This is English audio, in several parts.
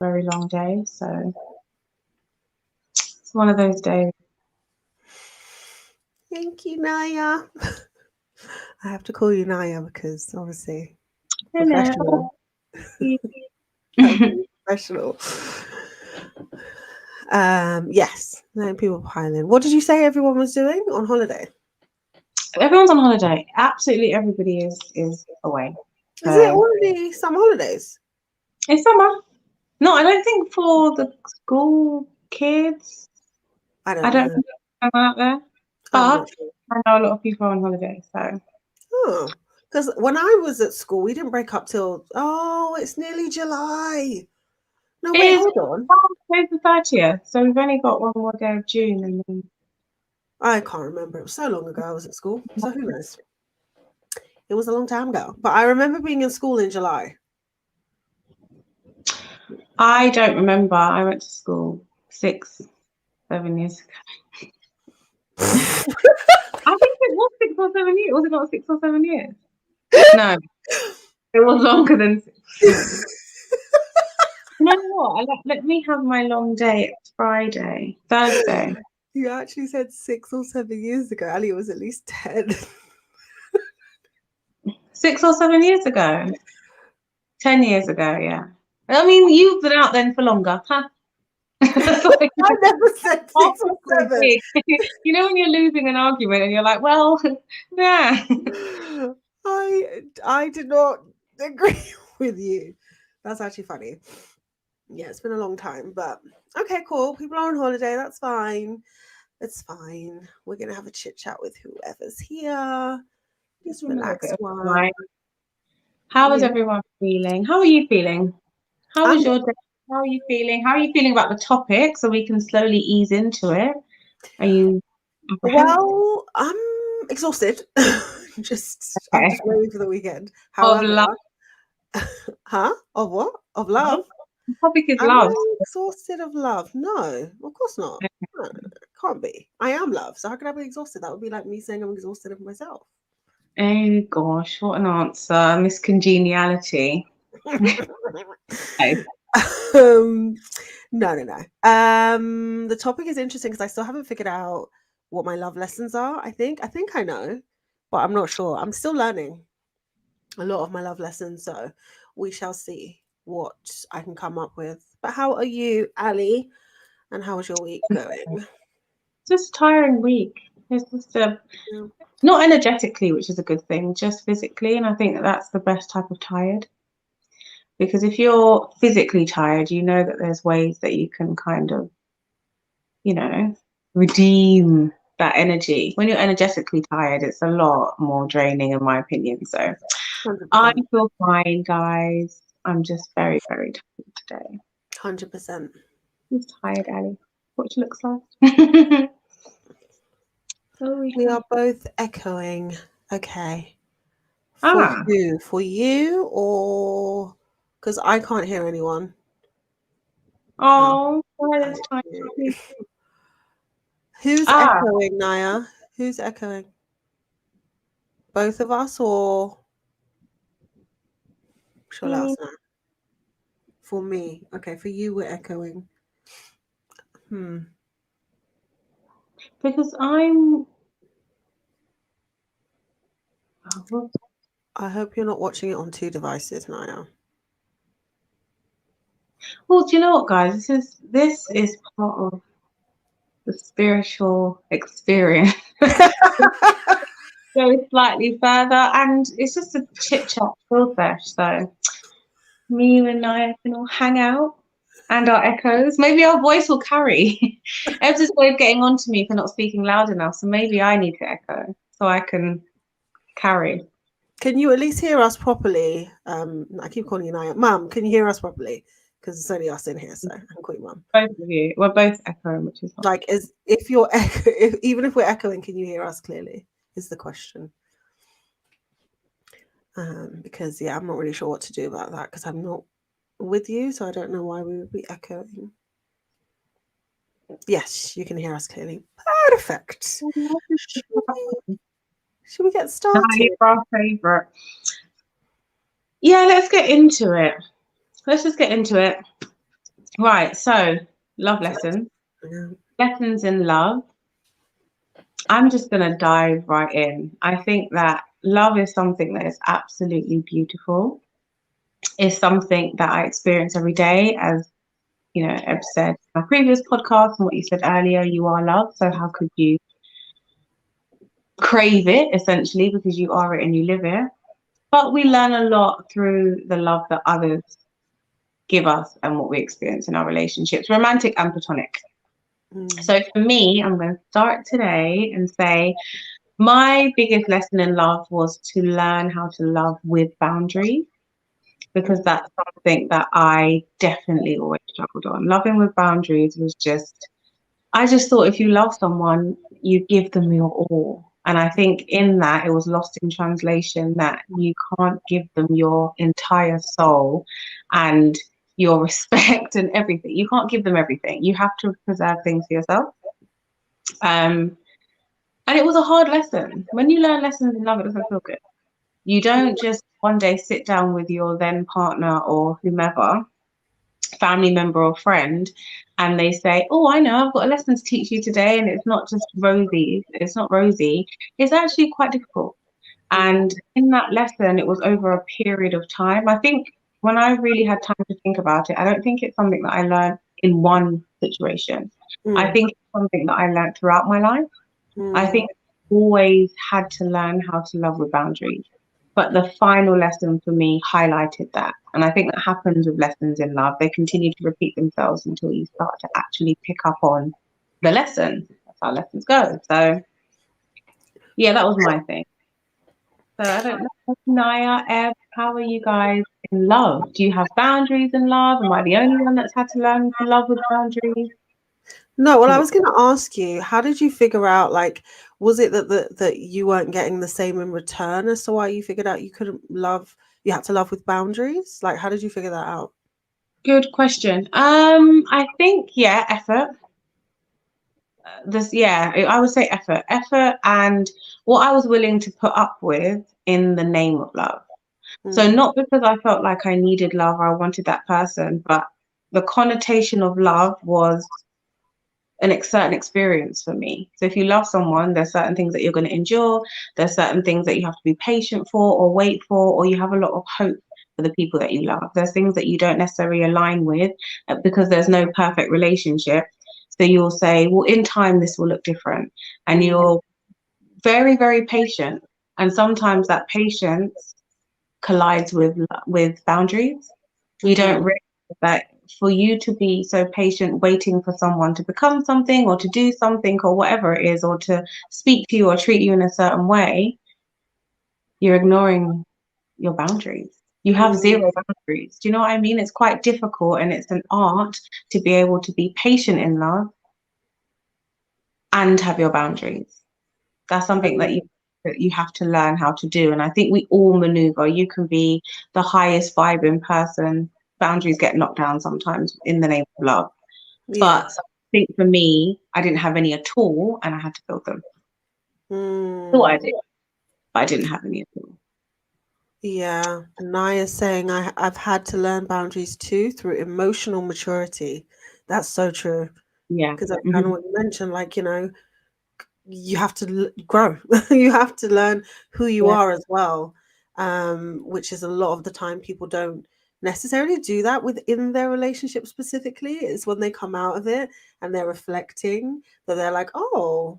very long day, so it's one of those days. Thank you, Naya. I have to call you Naya because obviously Hello. professional. Yes, then people piling. What did you say everyone was doing on holiday? Everyone's on holiday. Absolutely everybody is away. Is it already summer holidays? It's summer. No, I don't think for the school kids. I don't know out there. But sure. I know a lot of people are on holiday, so. Oh, because when I was at school, we didn't break up till, it's nearly July. No, wait, hold on. It's the 30th, so we've only got one more day of June. And then... I can't remember. It was so long ago I was at school, so who knows? It was a long time ago. But I remember being in school in July. I don't remember. I went to school 6, 7 years ago. I think it was 6 or 7 years. Was it not 6 or 7 years? No, it was longer than 6. You know what? Let me have my long day. It's Thursday. You actually said 6 or 7 years ago. Ali, it was at least 10. 6 or 7 years ago. 10 years ago, yeah. I mean, you've been out then for longer, huh? I never said 6 or 7. You know when you're losing an argument and you're like, well, yeah. I did not agree with you. That's actually funny. Yeah, it's been a long time, but okay, cool. People are on holiday. That's fine. It's fine. We're going to have a chit chat with whoever's here. Just relax one. How is everyone feeling? How are you feeling? How was your day? How are you feeling? How are you feeling about the topic so we can slowly ease into it? Are you Well, I'm exhausted. I'm just waiting for the weekend. However, of what? Of love? The topic is Am love. I exhausted of love? No, of course not. No, can't be. I am love. So how can I be exhausted? That would be like me saying I'm exhausted of myself. Oh gosh, what an answer. Miss Congeniality. No. The topic is interesting because I still haven't figured out what my love lessons are. I think I know, but I'm not sure. I'm still learning a lot of my love lessons, so we shall see what I can come up with. But how are you, Ali? And how was your week going? Just a tiring week. It's just not energetically, which is a good thing, just physically, and I think that's the best type of tired. Because if you're physically tired, you know that there's ways that you can kind of, redeem that energy. When you're energetically tired, it's a lot more draining, in my opinion. So 100%. I feel fine, guys. I'm just very, very tired today. 100%. Who's tired, Ali? What looks like? We are both echoing. Okay. For who? For you or because I can't hear anyone? Oh, who's echoing, Naya? Who's echoing? Both of us or she'll let us know. For me. Okay, for you we're echoing. Because I hope you're not watching it on 2 devices, Naya. Well, do you know what, guys? This is part of the spiritual experience. Go slightly further, and it's just a chit chat full sesh. So me and Naya can all hang out, and our echoes. Maybe our voice will carry. Ebs is always getting on to me for not speaking loud enough, so maybe I need to echo so I can carry. Can you at least hear us properly? I keep calling you Naya. Mum, can you hear us properly? Because it's only us in here, so I can call you Mum. Both of you. We're both echoing, which is like, even if we're echoing, can you hear us clearly? Is the question. Because I'm not really sure what to do about that because I'm not with you, so I don't know why we would be echoing. Yes, you can hear us clearly. Perfect. Should we get started? Our favorite. Yeah, let's get into it. Let's just get into it. Right. So, love lessons, Yeah. lessons in love. I'm just going to dive right in. I think that love is something that is absolutely beautiful. It's something that I experience every day, as Eb said in our previous podcast and what you said earlier, you are love. So how could you crave it essentially because you are it and you live it? But we learn a lot through the love that others give us and what we experience in our relationships, romantic and platonic. Mm. So for me, I'm going to start today and say my biggest lesson in love was to learn how to love with boundaries, because Mm. that's something that I definitely always struggled on. Loving with boundaries was just, I just thought if you love someone, you give them your all. And I think in that it was lost in translation that you can't give them your entire soul and your respect and everything. You can't give them everything. You have to preserve things for yourself. Um, and it was a hard lesson. When you learn lessons in love, it doesn't feel good. You don't just one day sit down with your then partner or whomever, family member or friend, and they say, "Oh, I know, I've got a lesson to teach you today," and it's not just rosy. It's not rosy. It's actually quite difficult. Mm. And in that lesson, it was over a period of time. I think when I really had time to think about it, I don't think it's something that I learned in one situation. I Mm. think it's something that I learned throughout my life. I Mm. think I always had to learn how to love with boundaries. But the final lesson for me highlighted that. And I think that happens with lessons in love. They continue to repeat themselves until you start to actually pick up on the lesson. That's how lessons go. So, yeah, that was my thing. So, I don't know, Naya, Eb, how are you guys in love? Do you have boundaries in love? Am I the only one that's had to learn to love with boundaries? No, well, I was going to ask you, how did you figure out, like, was it that you weren't getting the same in return as to why you figured out you couldn't love, you had to love with boundaries? Like, how did you figure that out? Good question. I think, yeah, effort. I would say effort and what I was willing to put up with in the name of love. So Mm. not because I felt like I needed love or I wanted that person, but the connotation of love was certain experience for me. So if you love someone, there's certain things that you're going to endure. There's certain things that you have to be patient for or wait for, or you have a lot of hope for the people that you love. There's things that you don't necessarily align with because there's no perfect relationship. So you'll say, well, in time, this will look different. And Mm. you're very, very patient. And sometimes that patience collides with boundaries. You don't Mm-hmm. realize that for you to be so patient, waiting for someone to become something or to do something or whatever it is, or to speak to you or treat you in a certain way, you're ignoring your boundaries. You have Mm. zero boundaries. Do you know what I mean? It's quite difficult and it's an art to be able to be patient in love and have your boundaries. That's something that you have to learn how to do. And I think we all maneuver. You can be the highest vibing person. Boundaries get knocked down sometimes in the name of love. Yeah. But I think for me, I didn't have any at all and I had to build them. Thought I Mm. did, but I didn't have any at all. Yeah. Naya's saying I've had to learn boundaries too through emotional maturity. That's so true. Yeah. Because that's kind of Mhm. what you mentioned, like, you have to grow. You have to learn who you Yeah. are as well, which is a lot of the time people don't necessarily do that within their relationship specifically. It's when they come out of it and they're reflecting that they're like, oh,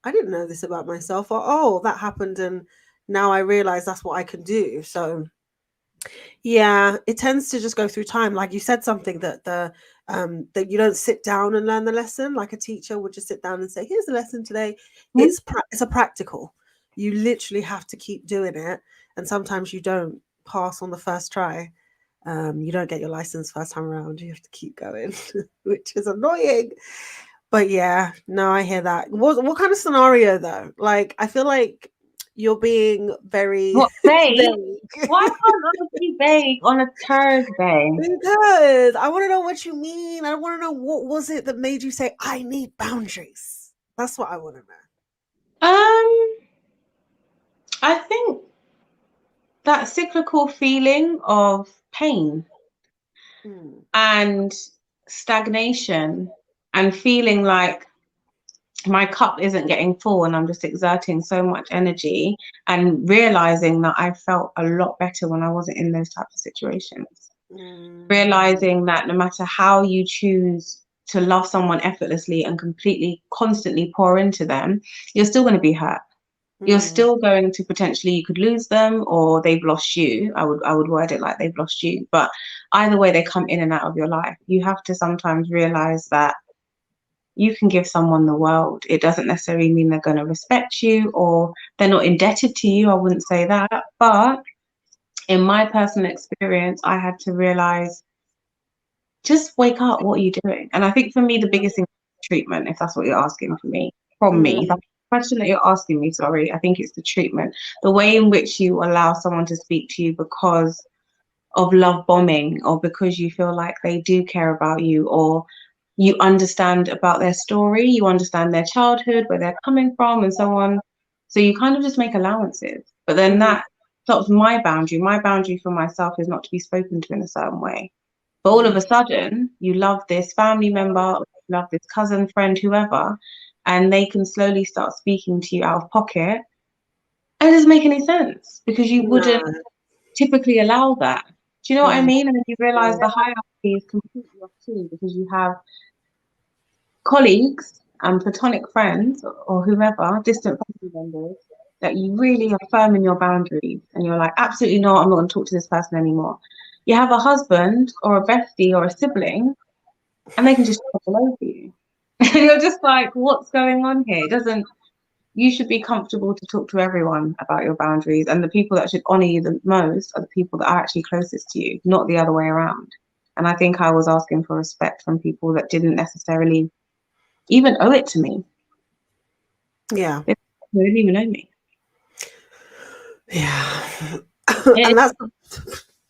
I didn't know this about myself, or oh, that happened and now I realize that's what I can do. So yeah, it tends to just go through time. Like you said something that you don't sit down and learn the lesson like a teacher would just sit down and say, "Here's the lesson today." Mhm. It's a practical. You literally have to keep doing it, and sometimes you don't pass on the first try. You don't get your license first time around. You have to keep going, which is annoying. But yeah, no, I hear that. What kind of scenario though? Like, I feel like you're being very What, vague? vague. Why can't I be vague on a Thursday? Because I want to know what you mean. I want to know what was it that made you say, I need boundaries. That's what I want to know. Um, I think that cyclical feeling of pain Mm. and stagnation and feeling like my cup isn't getting full and I'm just exerting so much energy, and realizing that I felt a lot better when I wasn't in those types of situations. Realizing that no matter how you choose to love someone effortlessly and completely, constantly pour into them, you're still going to be hurt. You're still going to potentially, you could lose them or they've lost you. I would word it like they've lost you. But either way, they come in and out of your life. You have to sometimes realize that you can give someone the world. It doesn't necessarily mean they're going to respect you or they're not indebted to you. I wouldn't say that. But in my personal experience, I had to realize, just wake up. What are you doing? And I think for me, the biggest thing is treatment, if that's what you're asking for me, from me. That's the question that you're asking me, sorry. I think it's the treatment. The way in which you allow someone to speak to you because of love bombing, or because you feel like they do care about you, or you understand about their story, you understand their childhood, where they're coming from, and so on. So you kind of just make allowances. But then that stops my boundary. My boundary for myself is not to be spoken to in a certain way. But all of a sudden, you love this family member, or you love this cousin, friend, whoever, and they can slowly start speaking to you out of pocket. And it doesn't make any sense because you wouldn't typically allow that. Do you know what I mean? And then you realize the hierarchy is completely off too, because you have colleagues and platonic friends or whoever, distant family members, that you really are firm in your boundaries and you're like, absolutely not, I'm not going to talk to this person anymore. You have a husband or a bestie or a sibling and they can just talk all over you. And you're just like, what's going on here? It doesn't, you should be comfortable to talk to everyone about your boundaries, and the people that should honor you the most are the people that are actually closest to you, not the other way around. And I think I was asking for respect from people that didn't necessarily even owe it to me. Yeah. They didn't even know me. Yeah. And that's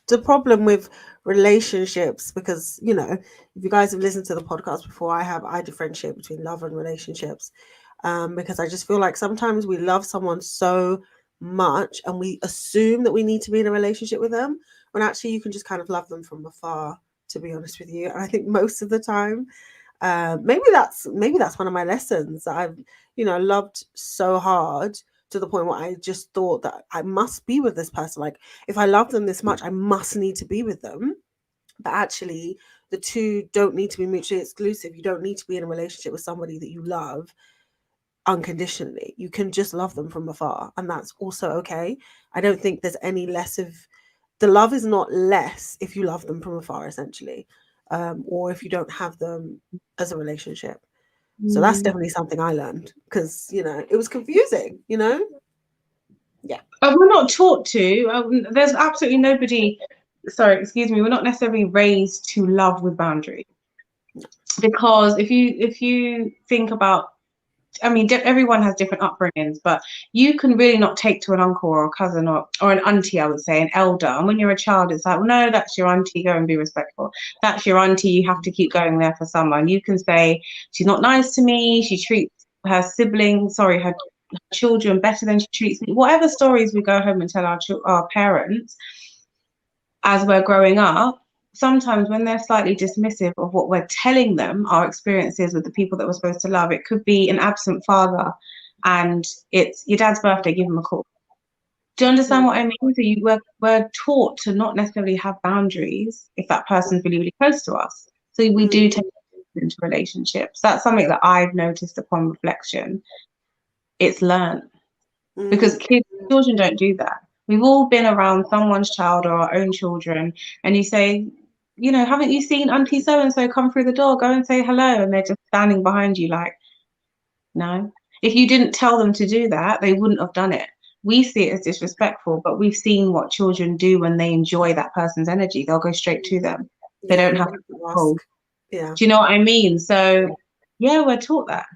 the problem with relationships, because, you know, if you guys have listened to the podcast before, I differentiate between love and relationships, because I just feel like sometimes we love someone so much and we assume that we need to be in a relationship with them, when actually you can just kind of love them from afar, to be honest with you. And I think most of the time, maybe that's one of my lessons, that I've, you know, loved so hard to the point where I just thought that I must be with this person. Like, if I love them this much, I must need to be with them. But actually, the two don't need to be mutually exclusive. You don't need to be in a relationship with somebody that you love unconditionally. You can just love them from afar, and that's also okay. I don't think there's any less of, the love is not less if you love them from afar, essentially, or if you don't have them as a relationship. So that's definitely something I learned, because, you know, it was confusing, you know? Yeah. We're not taught to. There's absolutely nobody, sorry, excuse me, we're not necessarily raised to love with boundaries. Because if you think about, I mean, everyone has different upbringings, but you can really not take to an uncle or a cousin or an auntie, I would say, an elder. And when you're a child, it's like, well, no, that's your auntie, go and be respectful. That's your auntie, you have to keep going there for someone. You can say, she's not nice to me, she treats her siblings, sorry, her children better than she treats me. Whatever stories we go home and tell our parents as we're growing up, sometimes when they're slightly dismissive of what we're telling them, our experiences with the people that we're supposed to love, it could be an absent father and it's your dad's birthday, give him a call. Do you understand what I mean? So we're taught to not necessarily have boundaries if that person's really, really close to us. So we do take into relationships. That's something that I've noticed upon reflection. It's learned. Because children don't do that. We've all been around someone's child or our own children, and you say, you know, haven't you seen Auntie so and so come through the door? Go and say hello. And they're just standing behind you like, no. If you didn't tell them to do that, they wouldn't have done it. We see it as disrespectful, but we've seen what children do when they enjoy that person's energy. They'll go straight to them. They don't have to ask. Yeah. Do you know what I mean? So yeah, we're taught that.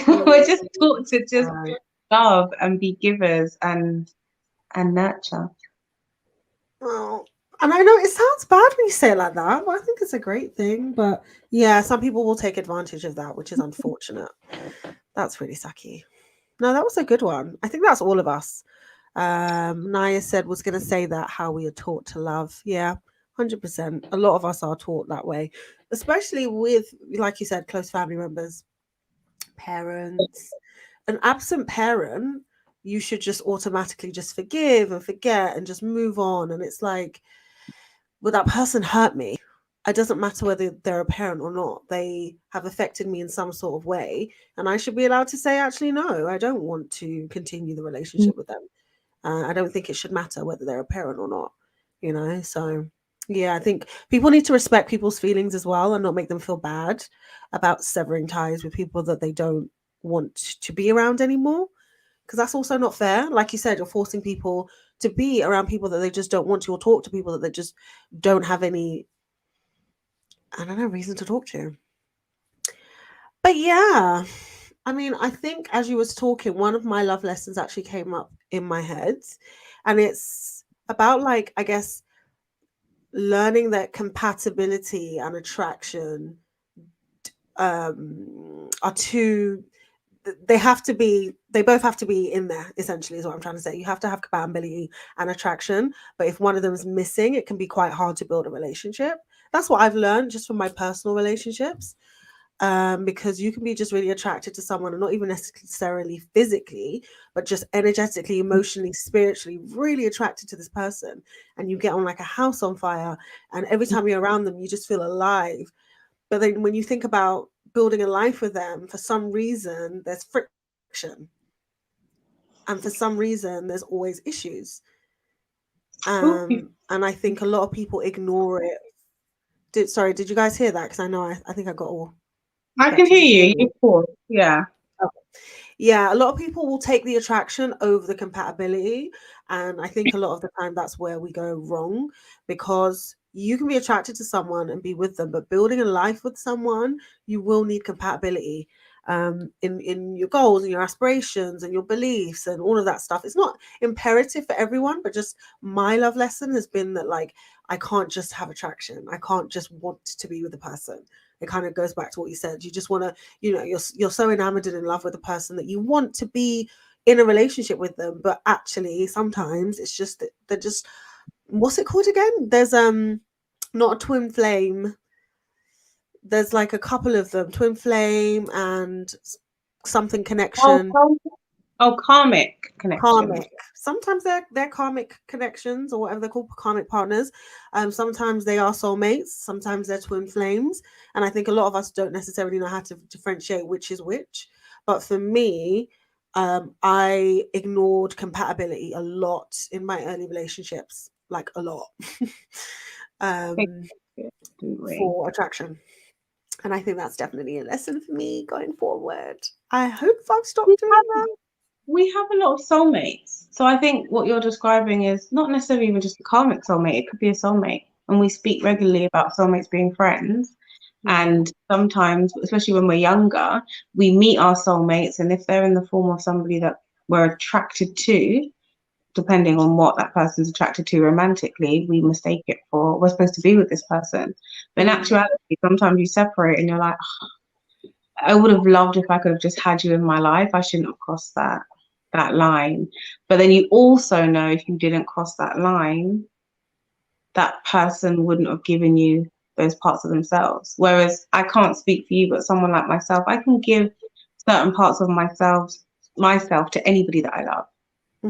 We're just taught to just love and be givers and nurture. Well, and I know it sounds bad when you say it like that, but I think it's a great thing. But yeah, some people will take advantage of that, which is unfortunate. That's really sucky. No, that was a good one. I think that's all of us. Naya said was going to say that how we are taught to love. Yeah, 100%. A lot of us are taught that way, especially with, like you said, close family members, parents. An absent parent, you should just automatically just forgive and forget and just move on. And it's like, well, that person hurt me. It doesn't matter whether they're a parent or not. They have affected me in some sort of way. And I should be allowed to say, actually, no, I don't want to continue the relationship with them. I don't think it should matter whether they're a parent or not, you know? So, yeah, I think people need to respect people's feelings as well and not make them feel bad about severing ties with people that they don't want to be around anymore. Because that's also not fair. Like you said, you're forcing people to be around people that they just don't want to, or talk to people that they just don't have any, I don't know, reason to talk to. But yeah, I mean, I think as you was talking, one of my love lessons actually came up in my head, and it's about, like, I guess, learning that compatibility and attraction are two, they both have to be in there, essentially, is what I'm trying to say. You have to have compatibility and attraction, but if one of them is missing, it can be quite hard to build a relationship. That's what I've learned just from my personal relationships. Because you can be just really attracted to someone and not even necessarily physically, but just energetically, emotionally, spiritually, really attracted to this person. And you get on like a house on fire. And every time you're around them, you just feel alive. But then when you think about building a life with them, for some reason, there's friction. And for some reason, there's always issues. And I think a lot of people ignore it. Sorry, did you guys hear that? Because I know I think I got all. I can hear you. Of course. Yeah. Yeah, a lot of people will take the attraction over the compatibility. And I think a lot of the time that's where we go wrong, because you can be attracted to someone and be with them, but building a life with someone, you will need compatibility in your goals and your aspirations and your beliefs and all of that stuff. It's not imperative for everyone, but just my love lesson has been that, like, I can't just have attraction. I can't just want to be with a person. It kind of goes back to what you said. You just want to, you're so enamored and in love with a person that you want to be in a relationship with them, but actually sometimes it's just that they're just, what's it called again? There's not a twin flame. There's like a couple of them, twin flame and something connection. Karmic connection. Karmic. Sometimes they're karmic connections, or whatever they're called, karmic partners. Sometimes they are soulmates. Sometimes they're twin flames. And I think a lot of us don't necessarily know how to differentiate which is which. But for me, I ignored compatibility a lot in my early relationships, like a lot, for attraction. And I think that's definitely a lesson for me going forward. I hope I've stopped doing that. We have a lot of soulmates. So I think what you're describing is not necessarily even just a karmic soulmate. It could be a soulmate. And we speak regularly about soulmates being friends. And sometimes, especially when we're younger, we meet our soulmates. And if they're in the form of somebody that we're attracted to, depending on what that person's attracted to romantically, we mistake it for, we're supposed to be with this person. But in actuality, sometimes you separate and you're like, oh, I would have loved if I could have just had you in my life. I shouldn't have crossed that line. But then you also know if you didn't cross that line, that person wouldn't have given you those parts of themselves. Whereas I can't speak for you, but someone like myself, I can give certain parts of myself to anybody that I love.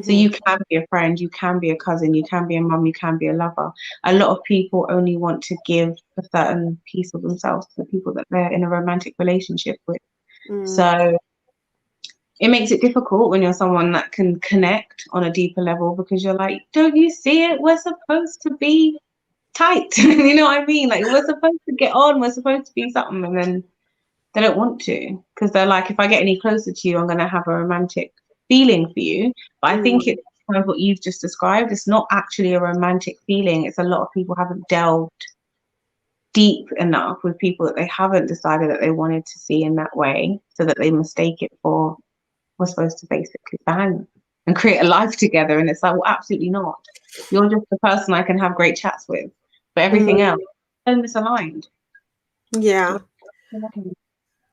So you can be a friend, you can be a cousin, you can be a mum, you can be a lover. A lot of people only want to give a certain piece of themselves to the people that they're in a romantic relationship with. So it makes it difficult when you're someone that can connect on a deeper level, because you're like, don't you see it? We're supposed to be tight. You know what I mean? Like, we're supposed to get on, we're supposed to be something, and then they don't want to, because they're like, if I get any closer to you, I'm going to have a romantic feeling for you. But I think it's kind of what you've just described. It's not actually a romantic feeling. It's a lot of people haven't delved deep enough with people that they haven't decided that they wanted to see in that way, so that they mistake it for, we're supposed to basically bang and create a life together. And it's like, well, absolutely not. You're just the person I can have great chats with, but everything else is misaligned. Yeah.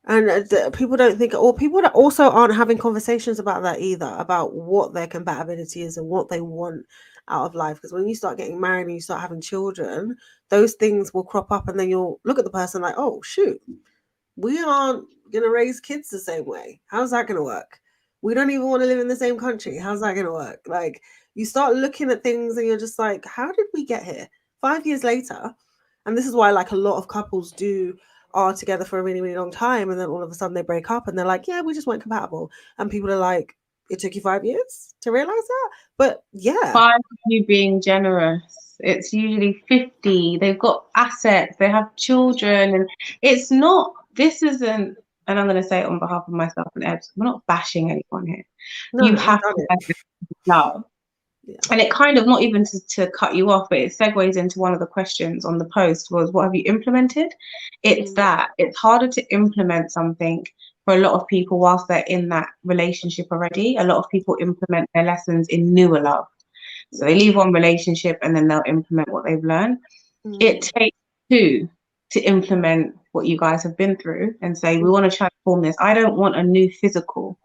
And people don't think, or people that also aren't having conversations about that either, about what their compatibility is and what they want out of life. Because when you start getting married and you start having children, those things will crop up, and then you'll look at the person like, oh shoot, we aren't going to raise kids the same way. How's that going to work? We don't even want to live in the same country. How's that going to work? Like, you start looking at things and you're just like, how did we get here 5 years later? And this is why, like, a lot of couples are together for a really, really long time, and then all of a sudden they break up and they're like, yeah, we just weren't compatible. And people are like, it took you 5 years to realize that? But yeah. 5 of you being generous. It's usually 50. They've got assets, they have children, and it's not, this isn't, and I'm going to say it on behalf of myself and Ebs, we're not bashing anyone here. No, You I've have done to it. have love. Yeah. And it kind of, not even to cut you off, but it segues into one of the questions on the post was, what have you implemented? It's that. It's harder to implement something for a lot of people whilst they're in that relationship already. A lot of people implement their lessons in newer love. So they leave one relationship and then they'll implement what they've learned. It takes two to implement what you guys have been through and say, we want to transform this. I don't want a new physical.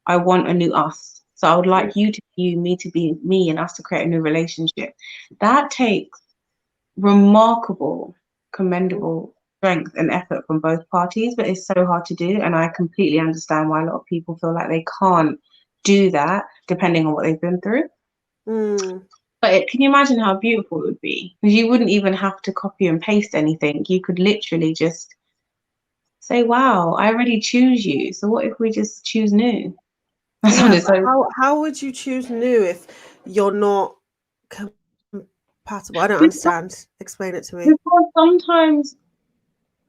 I want a new us. So I would like you to be you, me to be me, and us to create a new relationship. That takes remarkable, commendable strength and effort from both parties, but it's so hard to do. And I completely understand why a lot of people feel like they can't do that depending on what they've been through. But can you imagine how beautiful it would be? Because you wouldn't even have to copy and paste anything. You could literally just say, wow, I already choose you. So what if we just choose new? Yeah, how would you choose new if you're not compatible? I don't understand. Explain it to me. Because sometimes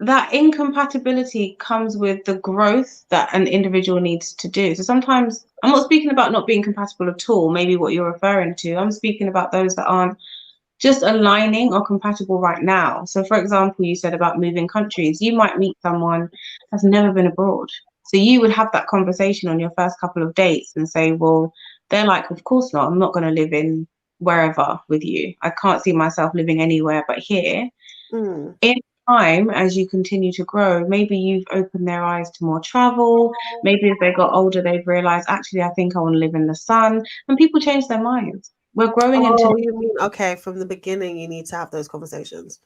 that incompatibility comes with the growth that an individual needs to do. So sometimes, I'm not speaking about not being compatible at all, maybe what you're referring to. I'm speaking about those that aren't just aligning or compatible right now. So for example, you said about moving countries. You might meet someone that's never been abroad. So you would have that conversation on your first couple of dates and say, well, they're like, of course not. I'm not going to live in wherever with you. I can't see myself living anywhere but here. In time, as you continue to grow, maybe you've opened their eyes to more travel. Maybe as they got older, they've realized, actually, I think I want to live in the sun. And people change their minds. We're growing into. You mean, okay, from the beginning, you need to have those conversations.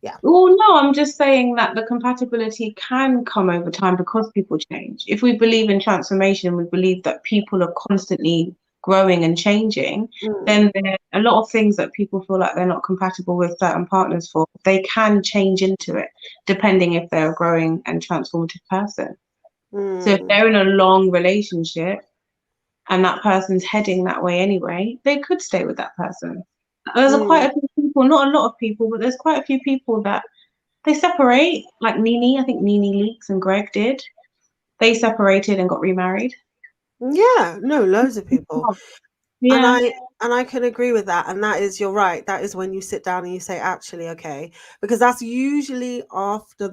Yeah. Well, no, I'm just saying that the compatibility can come over time because people change. If we believe in transformation, we believe that people are constantly growing and changing, then there are a lot of things that people feel like they're not compatible with certain partners for. They can change into it, depending if they're a growing and transformative person. So if they're in a long relationship and that person's heading that way anyway, they could stay with that person. There's quite a few people, not a lot of people, but there's quite a few people that they separate, like Nene. I think Nene Leakes and Greg did. They separated and got remarried. Yeah, no, loads of people. Yeah. And I can agree with that. And that is, you're right. That is when you sit down and you say, actually, okay, because that's usually after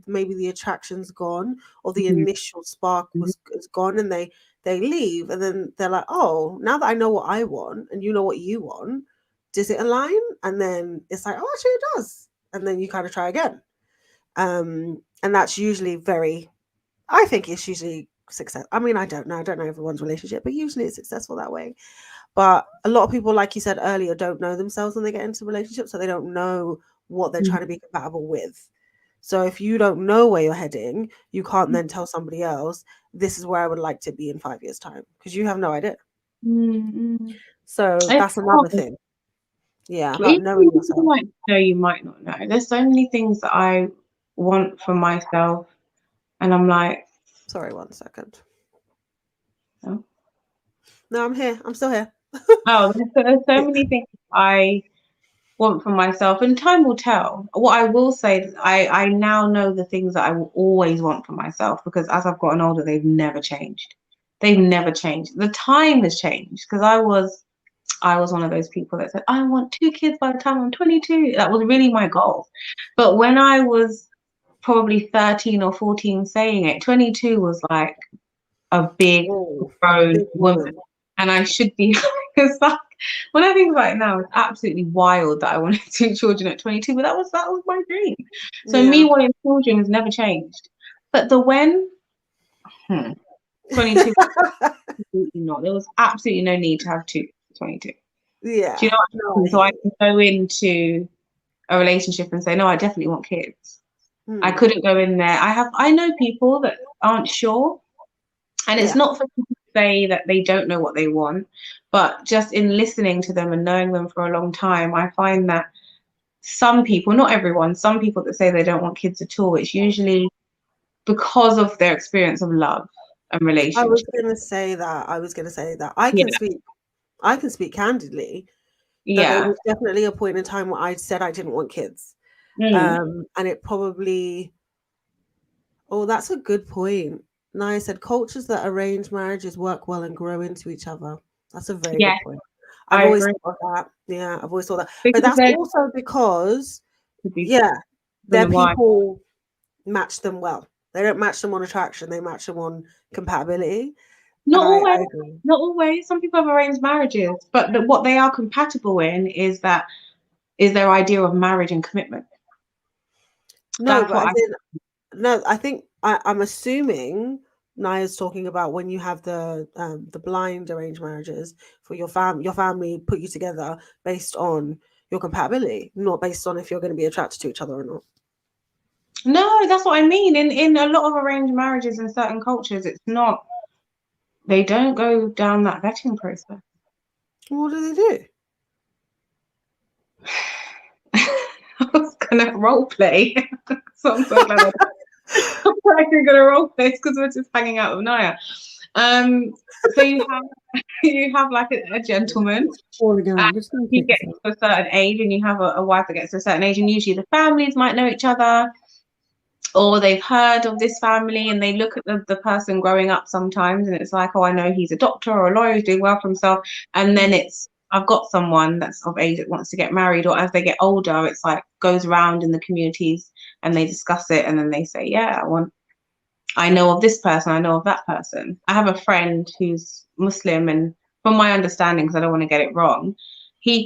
maybe the attraction's gone or the initial spark is gone, and they leave, and then they're like, oh, now that I know what I want and you know what you want, does it align? And then it's like, oh, actually it does. And then you kind of try again. And that's usually I think it's usually success. I mean, I don't know everyone's relationship, but usually it's successful that way. But a lot of people, like you said earlier, don't know themselves when they get into relationships, so they don't know what they're trying to be compatible with. So if you don't know where you're heading, you can't then tell somebody else, this is where I would like to be in 5 years' time, because you have no idea. So that's another thing. Yeah, about knowing yourself. You might know, you might not know. There's so many things that I want for myself, and I'm like, sorry, 1 second. oh. No, I'm here. I'm still here. Oh, there's so many things I want for myself, and time will tell. What I will say is I now know the things that I will always want for myself, because as I've gotten older, they've never changed. They've never changed. The time has changed, because I was one of those people that said, I want 2 kids by the time I'm 22. That was really my goal. But when I was probably 13 or 14 saying it, 22 was like a big grown woman. And I should be, because when I think about it now, it's absolutely wild that I wanted 2 children at 22, but that was my dream. So me wanting children has never changed. But the when, 22, absolutely not. There was absolutely no need to have 2 at 22. Yeah. Do you know No, what I I mean? So hear I you. can go into a relationship and say, no, I definitely want kids. I Hmm. couldn't go in there. I know people that aren't sure, and it's Yeah. not for people to say that they don't know what they want, but just in listening to them and knowing them for a long time, I find that some people, not everyone, some people that say they don't want kids at all, it's usually because of their experience of love and I was relationship. gonna say that. I was gonna say that. Yeah, I can speak candidly that there yeah. was definitely a point in time where I said I didn't want kids. Mm. And it probably, oh, that's a good point. Naya said cultures that arrange marriages work well and grow into each other. That's a very Yeah, good point. I've I always agree. thought that. Yeah, I've always thought that. But Because that's there also because, could be yeah, their reason why. people match them well. They don't match them on attraction, they match them on compatibility. And Not I always, agree. not always. Some people have arranged marriages, but what they are compatible in is their idea of marriage and commitment. No, That's but what as I. in, no, I think I'm assuming Naya's talking about when you have the blind arranged marriages for your family put you together based on your compatibility, not based on if you're going to be attracted to each other or not. No, that's what I mean. In a lot of arranged marriages in certain cultures, it's not. They don't go down that vetting process. What do they do? I was gonna role play, so I'm so glad I'm actually gonna role play because we're just hanging out with Naya. So you have like a gentleman, It's falling and out. I'm just going to he take gets this out. to a certain age, and you have a wife that gets to a certain age, and usually the families might know each other, or they've heard of this family, and they look at the person growing up sometimes, and it's like, oh, I know he's a doctor or a lawyer who's doing well for himself, and then it's I've got someone that's of age that wants to get married, or as they get older, it's like goes around in the communities and they discuss it, and then they say, yeah, I know of this person, I know of that person. I have a friend who's Muslim, and from my understanding, because I don't want to get it wrong, he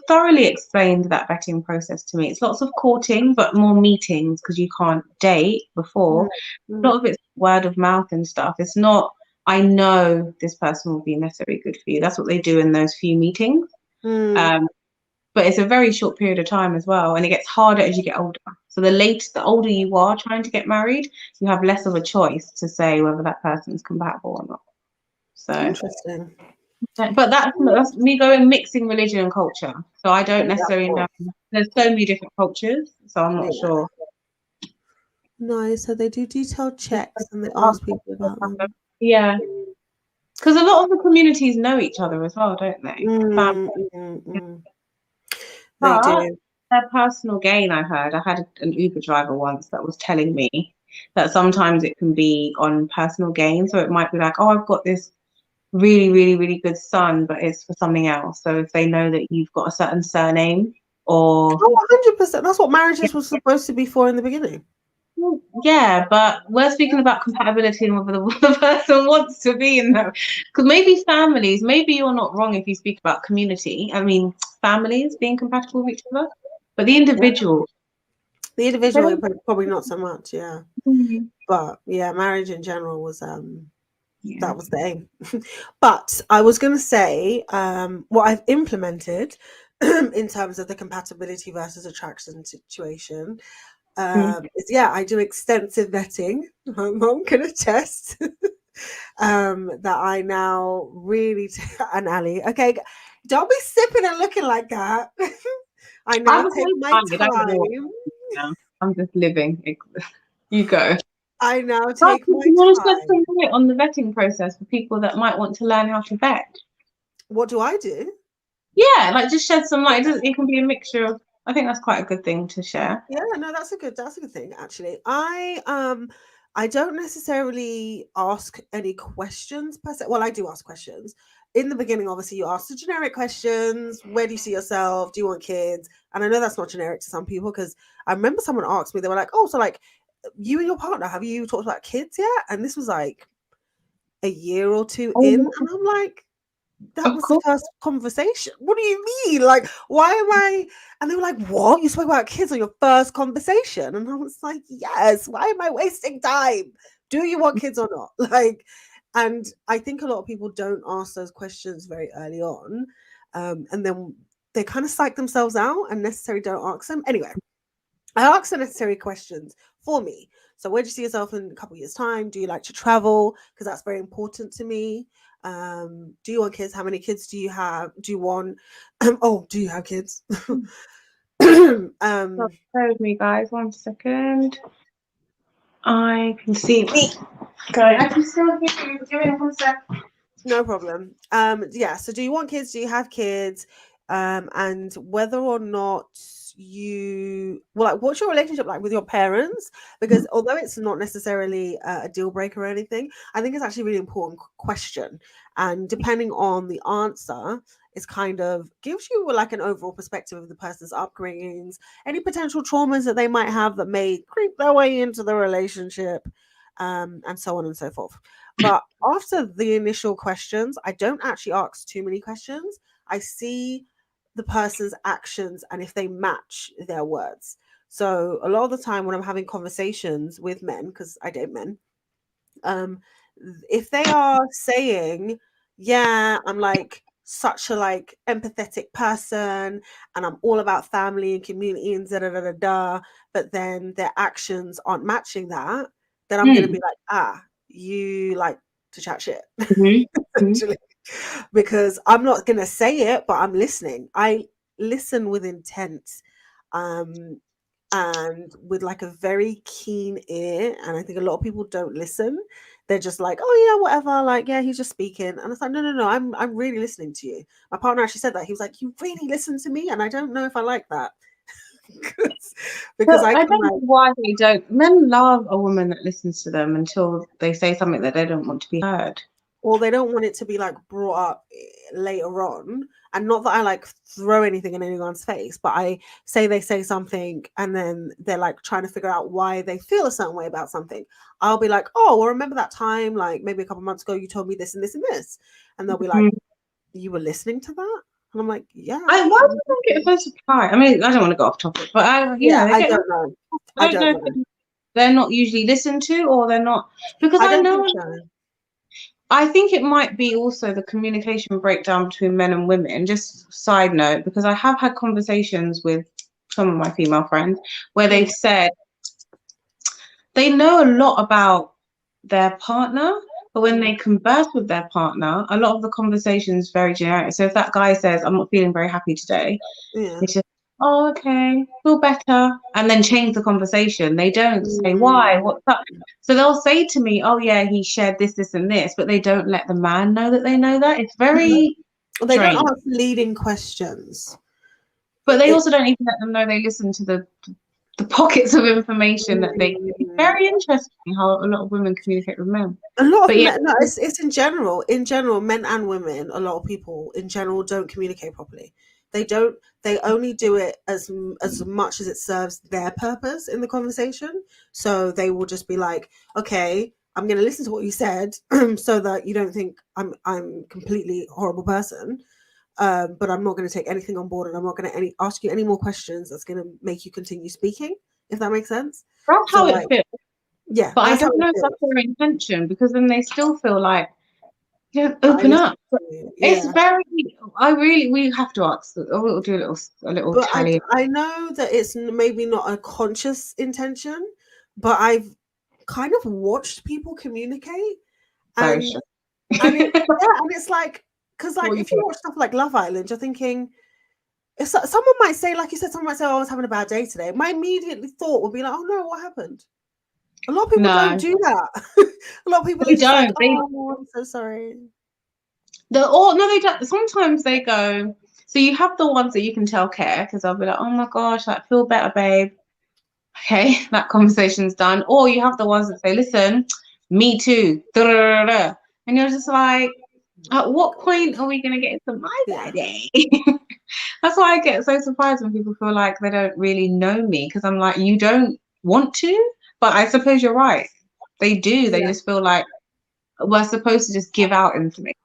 thoroughly explained that vetting process to me. It's lots of courting, but more meetings because you can't date before. A Mm-hmm. lot of it's word of mouth and stuff. It's not, I know this person will be necessarily good for you. That's what they do in those few meetings. Mm. Um, but it's a very short period of time as well, and it gets harder as you get older. So the older you are trying to get married, you have less of a choice to say whether that person's compatible or not. So, Interesting. but that's me going mixing religion and culture. So I don't Yeah, of necessarily know. course. There's so many different cultures, so I'm not Yeah. sure. Nice. So they do detailed checks and they ask people about them. Yeah, because a lot of the communities know each other as well, don't they? Mm, mm, mm. They But do. their personal gain, I heard. I had an Uber driver once that was telling me that sometimes it can be on personal gain. So it might be like, oh, I've got this really, really, really good son, but it's for something else. So if they know that you've got a certain surname or Oh, 100%. That's what marriages was supposed to be for in the beginning. well, yeah, but we're speaking about compatibility and whether the person wants to be in there. Because maybe families, maybe you're not wrong if you speak about community. I mean, families being compatible with each other, but the Yeah. individual, The they individual, don't. probably not so much. Yeah. Mhm. But yeah, marriage in general was Yeah. that was the aim. But I was going to say what I've implemented in terms of the compatibility versus attraction situation Mm. is, yeah, I do extensive vetting. My mom can attest that I now really and Ali. Okay, don't be sipping and looking like that. I I now was take so my tired. I don't know what time. to do now. I'm just living. You go. I now But take do my you want to shed time. some light on the vetting process for people that might want to learn how to vet? What do I do? Yeah, like just shed some light. It can be a mixture of. I think that's quite a good thing to share. Yeah, no, that's a good thing actually. I don't necessarily ask any questions per se. Well, I do ask questions. In the beginning, obviously, you ask the generic questions. Where do you see yourself? Do you want kids? And I know that's not generic to some people because I remember someone asked me, they were like, oh, so like you and your partner, have you talked about kids yet? And this was like a year or two in. Oh, And I'm like, that of was the course. first conversation. What do you mean? Like, why am I? And they were like, what? You spoke about kids on your first conversation? And I was like, yes. Why am I wasting time? Do you want kids or not? Like, and I think a lot of people don't ask those questions very early on. and then they kind of psych themselves out and necessarily don't ask them. Anyway, I ask the necessary questions for me. So where do you see yourself in a couple of years' time? Do you like to travel? Because that's very important to me. Do you want kids? How many kids do you have? Do you want do you have kids? So, bear with me, guys. 1 second. I can see me going. I can still hear you. Give me 1 sec. No problem. Yeah, so do you want kids? Do you have kids? And whether or not what's your relationship like with your parents? Because although it's not necessarily a deal breaker or anything, I think it's actually a really important question. And depending on the answer, it's kind of gives you like an overall perspective of the person's upbringings, any potential traumas that they might have that may creep their way into the relationship, and so on and so forth. But after the initial questions, I don't actually ask too many questions. I see the person's actions and if they match their words. So a lot of the time when I'm having conversations with men, because I date men, if they are saying, yeah, I'm like such a like empathetic person and I'm all about family and community and da da da da da, but then their actions aren't matching that, then I'm gonna be like, you like to chat shit. Essentially. Because I'm not gonna say it, but I'm listening. I listen with intent. And with like a very keen ear. And I think a lot of people don't listen. They're just like, oh yeah, whatever. Like, yeah, he's just speaking. And it's like, no. I'm really listening to you. My partner actually said that. He was like, you really listen to me, and I don't know if I like that. because Well, I I can don't know like, why they don't. Men love a woman that listens to them until they say something that they don't want to be heard. or they don't want it to be like brought up later on. And not that I like throw anything in anyone's face, but I say they say something and then they're like trying to figure out why they feel a certain way about something. I'll be like, oh, well, remember that time, like maybe a couple months ago, you told me this and this and this. And they'll be like, you were listening to that? And I'm like, yeah. Why do they get so surprised? I mean, I don't want to go off topic, but they I get. don't know. I don't know if they're not usually listened to or they're not, because I I don't know. think so. I think it might be also the communication breakdown between men and women. Just side note, because I have had conversations with some of my female friends where they've said they know a lot about their partner, but when they converse with their partner, a lot of the conversation is very generic. So if that guy says, I'm not feeling very happy today, it's just, oh, okay, feel better, and then change the conversation. They don't say, why, what's up? So they'll say to me, oh yeah, he shared this, this, and this, but they don't let the man know that they know that. It's very They strange. don't ask leading questions. But they also don't even let them know they listen to the pockets of information that they. It's very interesting how a lot of women communicate with men. A lot of But men, no, it's in general. In general, men and women, a lot of people in general don't communicate properly. They don't. They only do it as much as it serves their purpose in the conversation. So they will just be like, okay, I'm going to listen to what you said, so that you don't think I'm completely horrible person. But I'm not going to take anything on board, and I'm not going to ask you any more questions that's going to make you continue speaking. If that makes sense. That's how it feels. Yeah, but I don't know if that's their intention, because then they still feel like, open up. It's very. We have to ask. We'll do a little but tally. I know that it's maybe not a conscious intention, but I've kind of watched people communicate, and it's like, because like if you watch stuff like Love Island, you're thinking, if someone might say, like you said, someone might say, oh, I was having a bad day today. My immediate thought would be like, oh no, what happened? A lot of people don't do that. A lot of people are just like, oh, I'm so sorry. They don't. Sometimes they go. So you have the ones that you can tell care, because I'll be like, oh my gosh, like, feel better, babe. Okay, that conversation's done. Or you have the ones that say, listen, me too. Da-da-da-da. And you're just like, at what point are we going to get into my bad day? That's why I get so surprised when people feel like they don't really know me, because I'm like, you don't want to? But I suppose you're right. They do. They just feel like we're supposed to just give out information.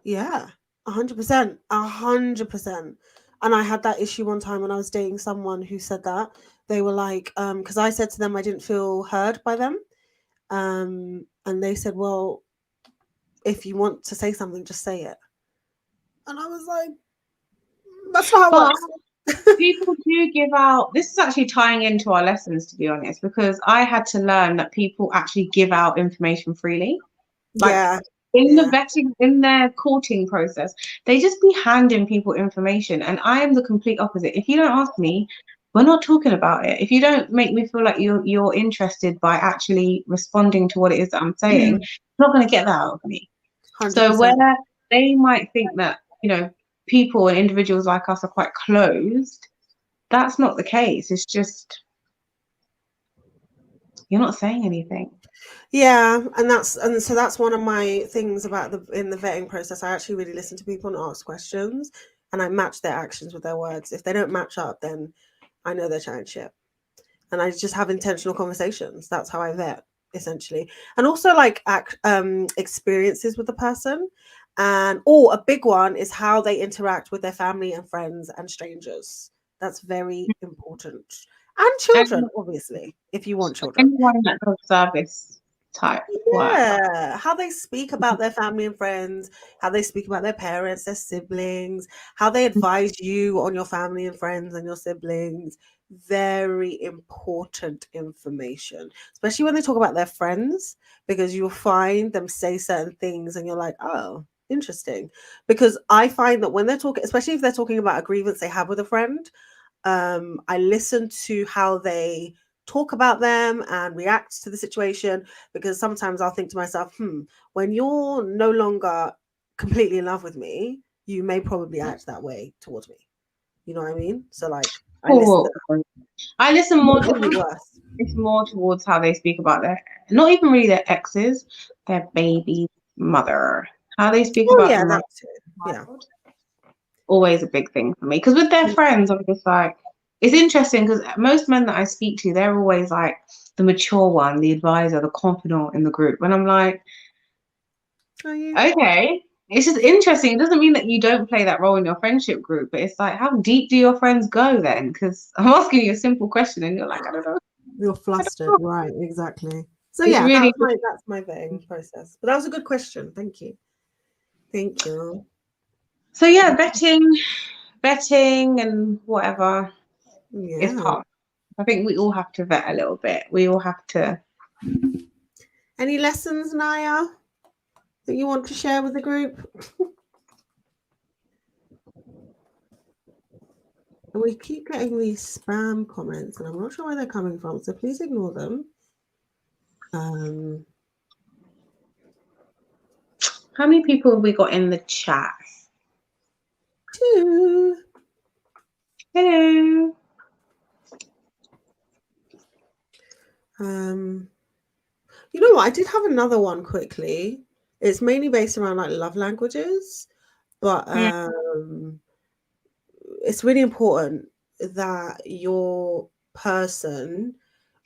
Yeah, 100%, 100%. And I had that issue one time when I was dating someone who said that. They were like, because I said to them I didn't feel heard by them. And they said, well, if you want to say something, just say it. And I was like, that's not how it But works. people do give out, this is actually tying into our lessons, to be honest, because I had to learn that people actually give out information freely. Like Yeah. in the Yeah. vetting, in their courting process, they just be handing people information. And I am the complete opposite. If you don't ask me, we're not talking about it. If you don't make me feel like you're interested by actually responding to what it is that I'm saying, you're not going to get that out of me. So 100%. where they might think that, people and individuals like us are quite closed, that's not the case. It's just you're not saying anything. Yeah, and so that's one of my things about in the vetting process. I actually really listen to people and ask questions, and I match their actions with their words. If they don't match up, then I know they're chatting shit. And I just have intentional conversations. That's how I vet, essentially. And also like experiences with the person. And a big one is how they interact with their family and friends and strangers. That's very important. And children, And obviously, if you want children. anyone that does service type work. Yeah, how they speak about their family and friends, how they speak about their parents, their siblings, how they advise you on your family and friends and your siblings. Very important information, especially when they talk about their friends, because you'll find them say certain things and you're like, oh, interesting. Because I find that when they're talking, especially if they're talking about a grievance they have with a friend, I listen to how they talk about them and react to the situation, because sometimes I'll think to myself, when you're no longer completely in love with me, you may probably act that way towards me. You know what I mean? So like I listen to Cool. I listen that. more. Probably worse. It's more towards how they speak about not even really their exes, their baby mother. How they speak Oh about the yeah, mother. that too. Yeah. Always a big thing for me. Because with their friends, I'm just like, it's interesting because most men that I speak to, they're always like the mature one, the advisor, the confidant in the group. And I'm like, Are you? okay. It's just interesting. It doesn't mean that you don't play that role in your friendship group, but it's like, how deep do your friends go then? Because I'm asking you a simple question and you're like, I don't know. You're I don't flustered, know. right? Exactly. So It's yeah, really that's my vetting process. But that was a good question. Thank you. Thank you. so yeah, betting and whatever is Yeah. tough. I think we all have to vet a little bit. We all have to. Any lessons, Naya, that you want to share with the group? And we keep getting these spam comments, and I'm not sure where they're coming from, so please ignore them. How many people have we got in the chat? 2. Hello. You know what? I did have another one quickly. It's mainly based around like love languages, but it's really important that your person,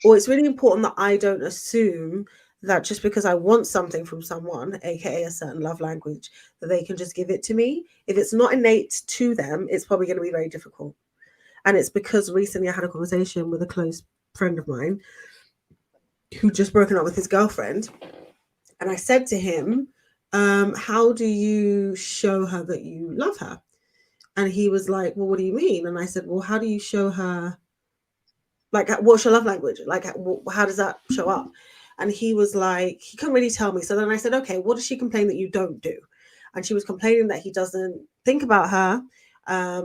or it's really important that I don't assume that just because I want something from someone, aka a certain love language, that they can just give it to me. If it's not innate to them, it's probably going to be very difficult. And it's because recently I had a conversation with a close friend of mine who just broken up with his girlfriend. And I said to him, how do you show her that you love her? And he was like, well, what do you mean? And I said, well, how do you show her, like, what's your love language? Like, how does that show up? And he was like, he couldn't really tell me. So then I said, okay, what does she complain that you don't do? And she was complaining that he doesn't think about her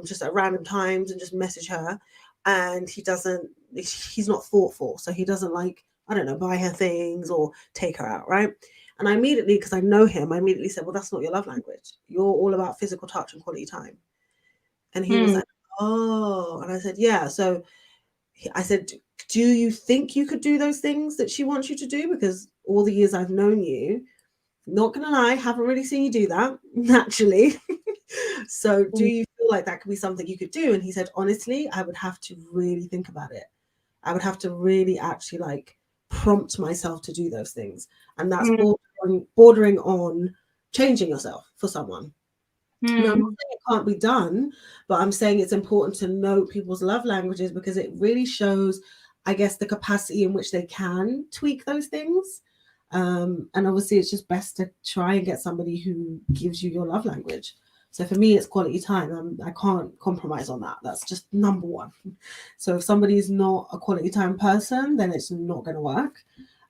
just at random times and just message her. And he's not thoughtful. So he doesn't like, I don't know, buy her things or take her out, right? And I immediately, because I know him, I immediately said, well, that's not your love language. You're all about physical touch and quality time. And he was like, oh. And I said, yeah. So I said, do you think you could do those things that she wants you to do? Because all the years I've known you, not going to lie, haven't really seen you do that naturally. So do you feel like that could be something you could do? And he said, honestly, I would have to really think about it. I would have to really actually like prompt myself to do those things. And that's bordering on changing yourself for someone. Now, I'm not saying it can't be done, but I'm saying it's important to know people's love languages because it really shows, I guess, the capacity in which they can tweak those things. And obviously, it's just best to try and get somebody who gives you your love language. So for me, it's quality time. I can't compromise on that. That's just number one. So if somebody's not a quality time person, then it's not going to work.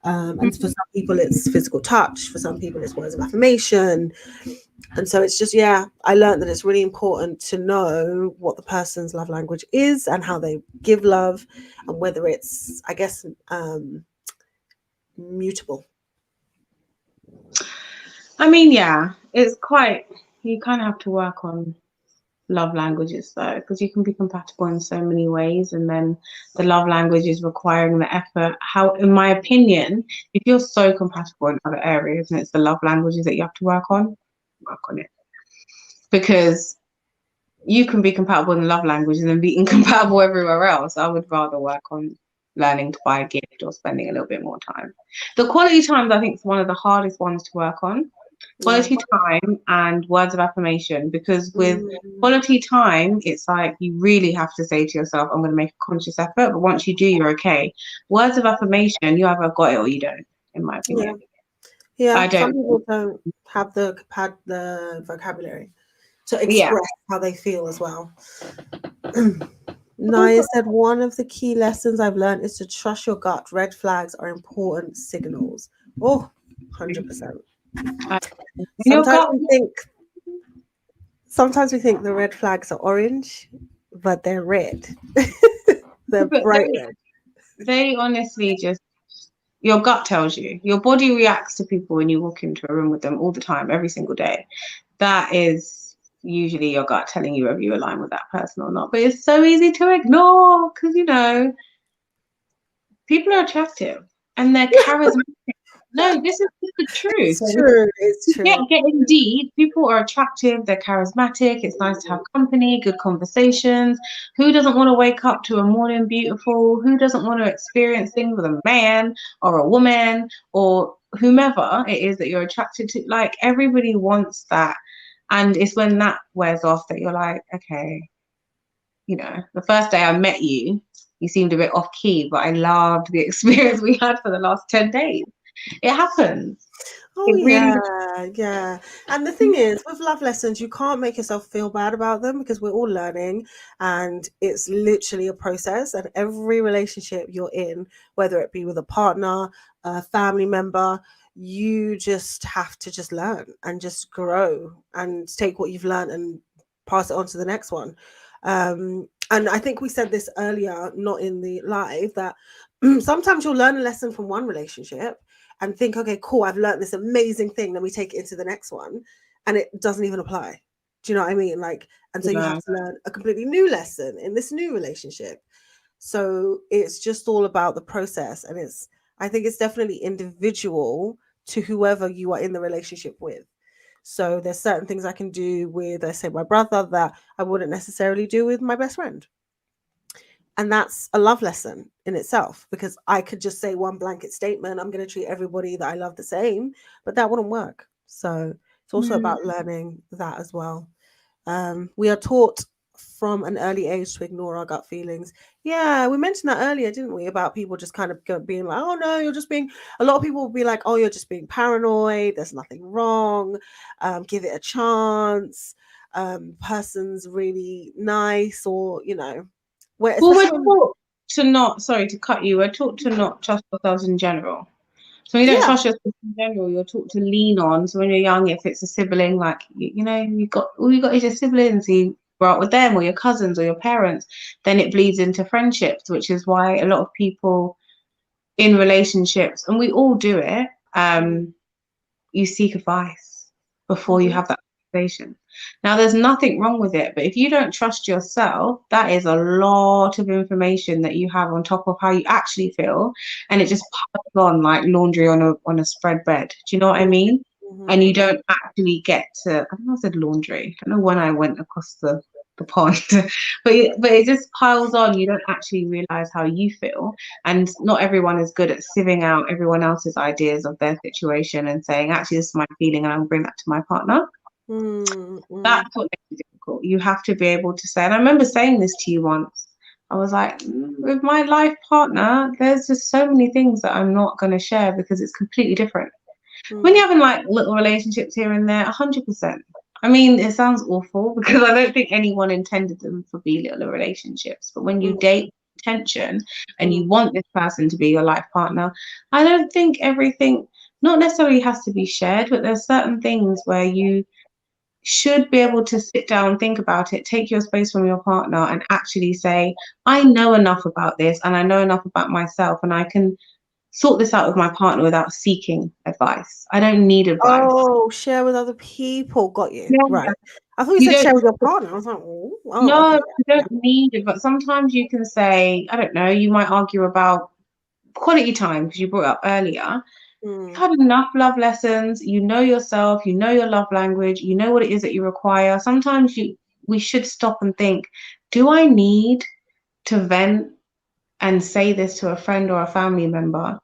And for some people, it's physical touch. For some people, it's words of affirmation. And so it's just, yeah, I learned that it's really important to know what the person's love language is and how they give love, and whether it's, I guess, mutable. I mean, yeah, it's quite, you kind of have to work on love languages though, because you can be compatible in so many ways, and then the love language is requiring the effort. How, in my opinion, if you're so compatible in other areas and it's the love languages that you have to work on it. Because you can be compatible in the love language and then be incompatible everywhere else. I would rather work on learning to buy a gift or spending a little bit more time. The quality times, I think, is one of the hardest ones to work on. Quality time and words of affirmation, because with quality time, it's like you really have to say to yourself, I'm going to make a conscious effort, but once you do, you're okay. Words of affirmation, you either got it or you don't, in my opinion. Yeah, I don't. some people don't have the vocabulary to express how they feel as well. Naya said, one of the key lessons I've learned is to trust your gut. Red flags are important signals. Oh, 100%. Sometimes we think the red flags are orange, but they're red. They're bright red. They honestly just, your gut tells you. Your body reacts to people when you walk into a room with them all the time, every single day. That is usually your gut telling you whether you align with that person or not. But it's so easy to ignore because, you know, people are attractive and they're charismatic. No, this is the truth. It's true. It's true. Getting deep. People are attractive. They're charismatic. It's nice to have company, good conversations. Who doesn't want to wake up to a morning beautiful? Who doesn't want to experience things with a man or a woman or whomever it is that you're attracted to? Like, everybody wants that. And it's when that wears off that you're like, okay, you know, the first day I met you, you seemed a bit off key, but I loved the experience we had for the last 10 days. It happens. Oh, yeah. And the thing is, with love lessons, you can't make yourself feel bad about them because we're all learning and it's literally a process. And every relationship you're in, whether it be with a partner, a family member, you just have to just learn and just grow and take what you've learned and pass it on to the next one. And I think we said this earlier, not in the live, that sometimes you'll learn a lesson from one relationship and think, okay, cool, I've learned this amazing thing. Let me take it into the next one. And it doesn't even apply. Do you know what I mean? Like, and so you have to learn a completely new lesson in this new relationship. So it's just all about the process. And I think it's definitely individual to whoever you are in the relationship with. So there's certain things I can do with, let's say, my brother that I wouldn't necessarily do with my best friend. And that's a love lesson in itself, because I could just say one blanket statement, I'm going to treat everybody that I love the same, but that wouldn't work. So it's also about learning that as well. We are taught from an early age to ignore our gut feelings. Yeah, we mentioned that earlier, didn't we? About people just kind of being like, oh no, you're just being, a lot of people will be like, oh, you're just being paranoid. There's nothing wrong. Give it a chance. Person's really nice, or, you know. We're taught to not, sorry to cut you, we're taught to not trust ourselves in general. So when you don't trust yourself in general, you're taught to lean on. So when you're young, if it's a sibling, like, you know, all you got is your siblings, you grow up with them, or your cousins or your parents, then it bleeds into friendships, which is why a lot of people in relationships, and we all do it, you seek advice before you have that conversation. Now, there's nothing wrong with it, but if you don't trust yourself, that is a lot of information that you have on top of how you actually feel, and it just piles on like laundry on a spread bed. Do you know what I mean? And you don't actually get to, I think I said laundry. I don't know when I went across the pond, but it just piles on. You don't actually realize how you feel, and not everyone is good at sieving out everyone else's ideas of their situation and saying, actually, this is my feeling and I'll bring that to my partner. That's what makes it difficult. You have to be able to say, and I remember saying this to you once, I was like, with my life partner, there's just so many things that I'm not going to share because it's completely different. When you're having like little relationships here and there, 100%. I mean, it sounds awful because I don't think anyone intended them for little relationships. But when you Mm, date intention and you mm. want this person to be your life partner, I don't think everything not necessarily has to be shared, but there's certain things where you should be able to sit down, think about it, take your space from your partner, and actually say, I know enough about this and I know enough about myself, and I can sort this out with my partner without seeking advice. I don't need advice. Oh, share with other people. Got you. Yeah. Right. I thought you You said don't share with your partner. I was like, oh, no, okay. you don't need it, but sometimes you can say, I don't know, you might argue about quality time because you brought it up earlier. You've Mm. had enough love lessons, you know yourself, you know your love language, you know what it is that you require. Sometimes we should stop and think, do I need to vent and say this to a friend or a family member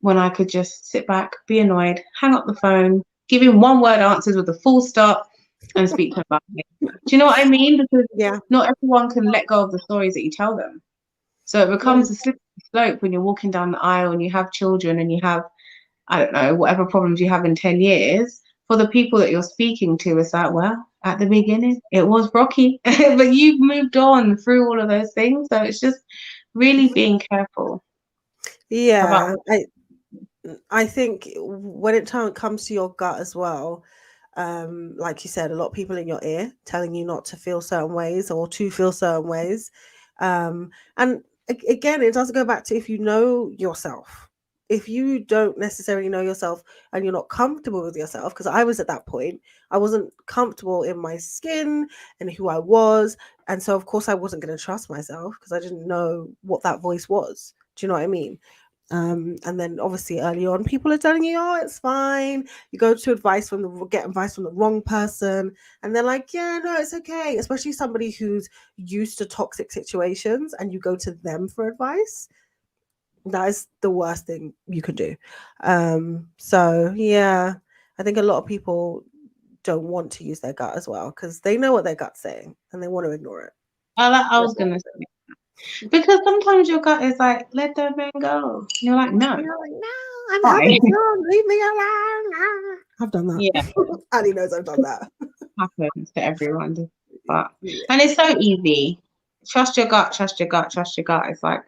when I could just sit back, be annoyed, hang up the phone, give him one word answers with a full stop and speak to him about it. Do you know what I mean? Because Yeah. not everyone can let go of the stories that you tell them. So it Yeah. becomes a slippery slope when you're walking down the aisle and you have children and you have, I don't know, whatever problems you have in 10 years. For the people that you're speaking to, it's like, well, at the beginning, it was rocky, but you've moved on through all of those things. So it's just really being careful about Yeah. I think when it comes to your gut as well, like you said, a lot of people in your ear telling you not to feel certain ways or to feel certain ways. And again, it does go back to if you know yourself. If you don't necessarily know yourself and you're not comfortable with yourself, because I was at that point, I wasn't comfortable in my skin and who I was. And so, of course, I wasn't going to trust myself because I didn't know what that voice was. Do you know what I mean? And then obviously early on, people are telling you, "Oh, it's fine." You go to get advice from the wrong person, and they're like, "Yeah, no, it's okay." Especially somebody who's used to toxic situations, and you go to them for advice. That is the worst thing you could do. So yeah, I think a lot of people don't want to use their gut as well because they know what their gut's saying and they want to ignore it. I was gonna say because sometimes your gut is like, let that man go. And you're like, no, You're like, no, I'm why? having fun. Leave me alone. Ah. I've done that. Yeah, Ali knows I've done that. happens to everyone. But Yeah. and it's so easy. Trust your gut, trust your gut, trust your gut. It's like,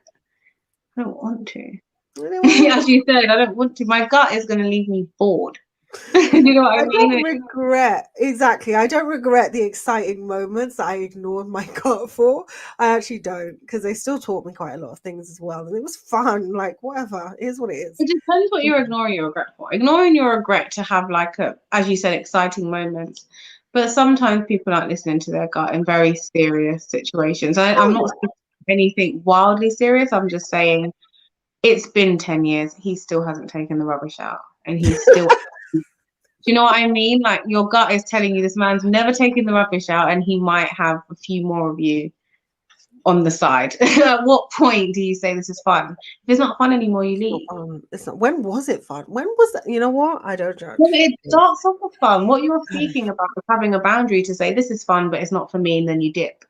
I don't want to. I don't want As you said, I don't want to. My gut is gonna leave me bored. You know what I I mean? don't regret exactly. I don't regret the exciting moments that I ignored my gut for. I actually don't because they still taught me quite a lot of things as well, and it was fun. Like whatever, it is what it is. It depends what you're ignoring your regret for. Ignoring your regret to have like a, as you said, exciting moments. But sometimes people aren't listening to their gut in very serious situations. I'm Oh not yeah. saying anything wildly serious. I'm just saying it's been 10 years. He still hasn't taken the rubbish out. And he's still, do you know what I mean? Like your gut is telling you this man's never taken the rubbish out and he might have a few more of you on the side. At what point do you say this is fun? If it's not fun anymore, you It's not leave. fun. It's not. When was it fun? When was that? You know what? I don't Well, judge. it starts off with fun. What you're speaking about is having a boundary to say this is fun, but it's not for me, and then you dip.